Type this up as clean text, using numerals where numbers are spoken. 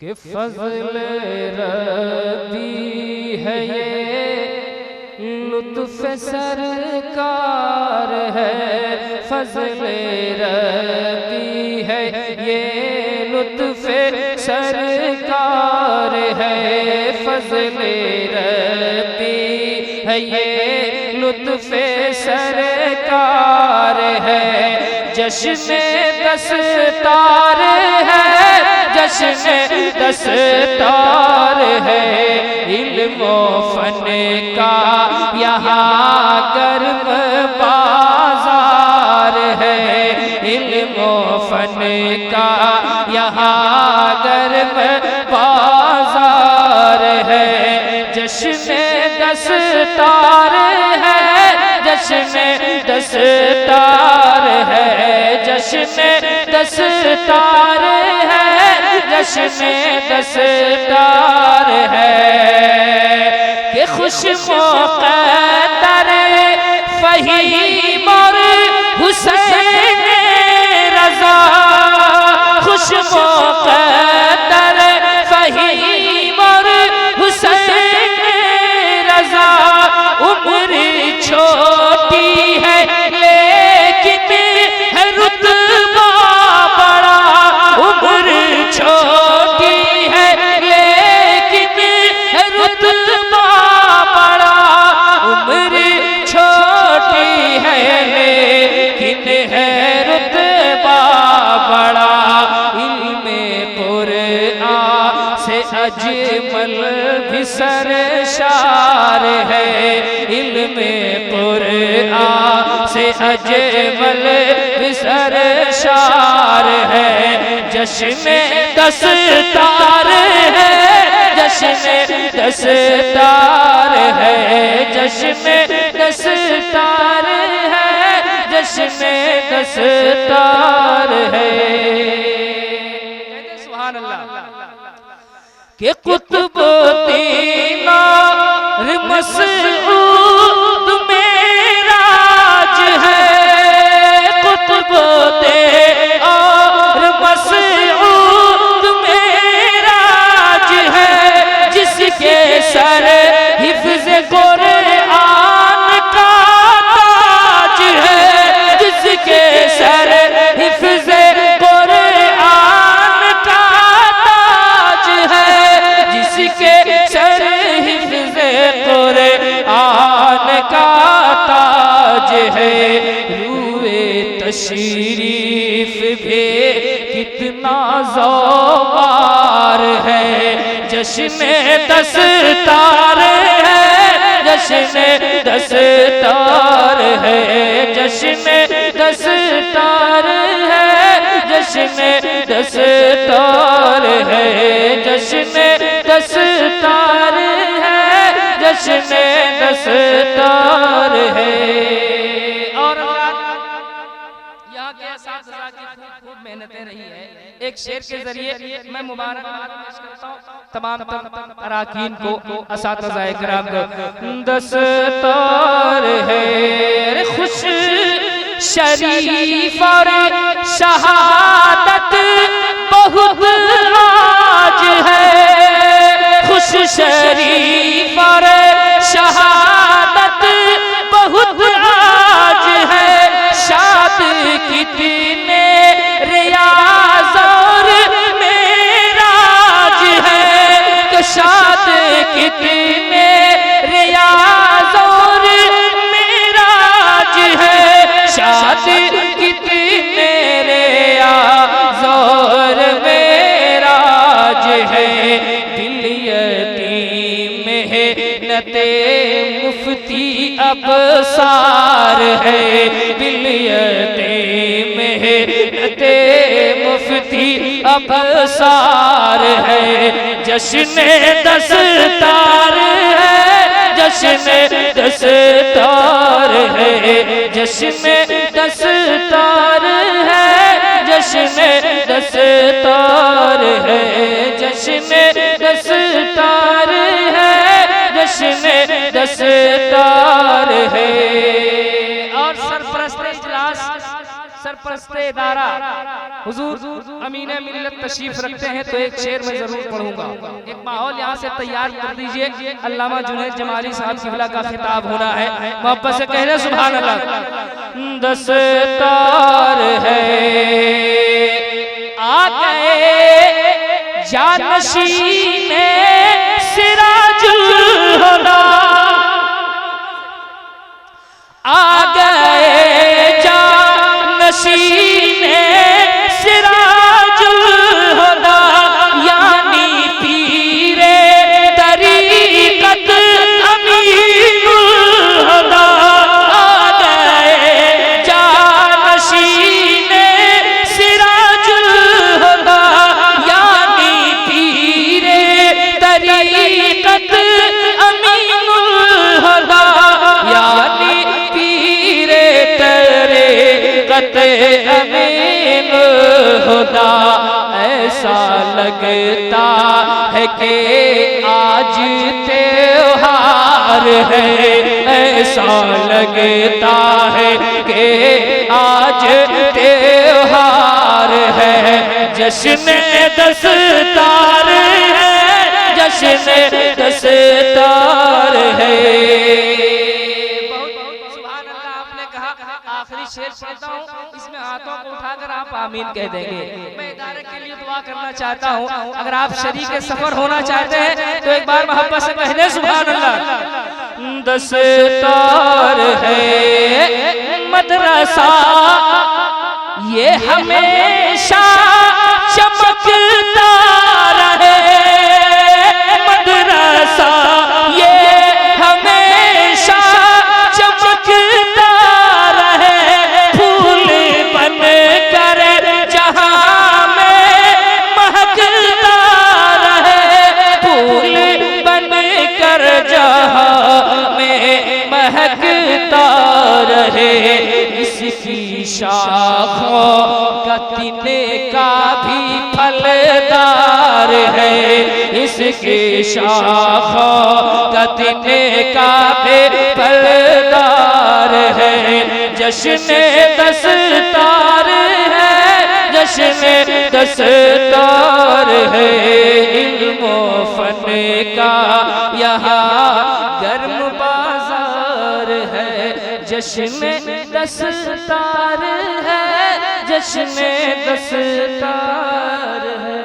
कि फज़ल रबी है ये लुत्फ़ सरकार है, फज़ल रबी है ये लुत्फ़ सरकार है, फज़ल रबी है ये लुत्फ़ सरकार है। जश्न दस्तार है, जश्न दस्तार है, इल्म फन का यहाँ गर्म बाजार है, इल्म फन का यहाँ गर्म बाजार है। जश्न दस्तार है, जश्न दस्तार है, जश्न दस्तार है, जश्न दस्तार है। कि खुश मुक़द्दर फ़हीम और हुसैन रज़ा, खुश मुक़द्दर फ़हीम और हुसैन रज़ा। उम्र छोटी है लेकिन है रुतबा बड़ा, उम्र छोटी है लेकिन है रुतबा बड़ा, उम्र छोटी है लेकिन है रुतबा बड़ा। इल्मे कुरआन से अजमल भी सरशार है, इल्मे कुरआन से अजमल भी सरशार है। जश्न दस्तार है, जश्न दस्तार है, जश्न दस्तार है, जश्न दस्तार है। सुभान अल्लाह। कि कुतुबुद्दीन और मसऊद मेराज है, कुतुबुद्दीन और मसऊद मेराज है, जिसके सर हिफ्ज़ कुरआन का ताज है, जिसके सर हिफ्ज़ कुरआन का ताज है, जिसके सर हिफ्ज़ कुरआन का ताज है। रूए तशरीफ भी कितना ज़ौबार है, जश्न दस्तार है, जश्न दस्तार है, जश्न दस्तार है, जश्न दस्तार है, जश्न दस्तार है, जश्न दस्तार है। और यहाँ के असातिज़ा की खूब मेहनतें रही है। एक शेर के जरिए मैं मुबारकबाद पेश करता हूँ तमाम अराकीन को, असातिज़ा किराम को। दस्तार है खुश शरीफ और शहादत बहुत आज है, खुश शरीफ और शहादत बहुत आज है। शाद कितने रियाज़ और मेराज है, कि शाद कितने रियाज़ और मेराज है, शाद कितने रियाज़ और मेराज है। दिल यतीम मेहनते मुफ्ती अबसार है, दिल यतीम मेहनते मुफ्ती अबसार है। जश्न दस्तार है, जश्न दस्तार है, जश्न दस्तार है, जश्न दस्तार है, जश्न दस्तार है, जश्न दस्तार है। और सरपरस्त इजलास सरपरस्ते इदारा हुजूर अमीन मिल्लत तशरीफ रखते हैं, तो एक शेर में जरूर पढ़ूंगा। एक माहौल यहाँ से तैयार कर दीजिए। अल्लामा जुनैद जमाली साहब किबला का खिताब होना है, मोहब्बत से कह रहे सुभान अल्लाह। दस्तार है आ गए जानशीने सिराजुल हुदा, आ गए जानशीने सिराजुल हुदा, यानी पीरे तरीक़त अमीनुल हुदा। आ गए जानशीने सिराजुल हुदा, यानी पीरे तरीक़त अमीनुल हुदा, यानी पीरे तरीक़त अमीनुल हुदा। ऐसा लगता है कि आज त्योहार है, ऐसा लगता है कि आज त्योहार है। जश्न दस्तार है, जश्न दस्तार है। सुभान अल्लाह। आपने कहा आखिरी शेर पढ़ता हूँ, इसमें हाथों को उठाकर आप आमीन कह देंगे। मैं इदारे के लिए दुआ करना चाहता हूँ। अगर आप शरीक सफर होना चाहते हैं तो एक बार मोहब्बत से कह दें सुभान अल्लाह। दस्तार है मदरसा ये हमेशा चमकता रहे, मदरसा ये हमेशा चमकता रहे, फूल बन कर जहां में महकता रहे, फूल बन कर जहां में महकता रहे। इसकी शाखों का तिने का भी फलदार है, इसकी शाखों का तिने का भी फलदार है। जश्न दस्तार है, जश्न दस्तार है। इल्म फन का यहाँ गर्म बाजार है, जश्न दस्तार है, जश्न दस्तार है।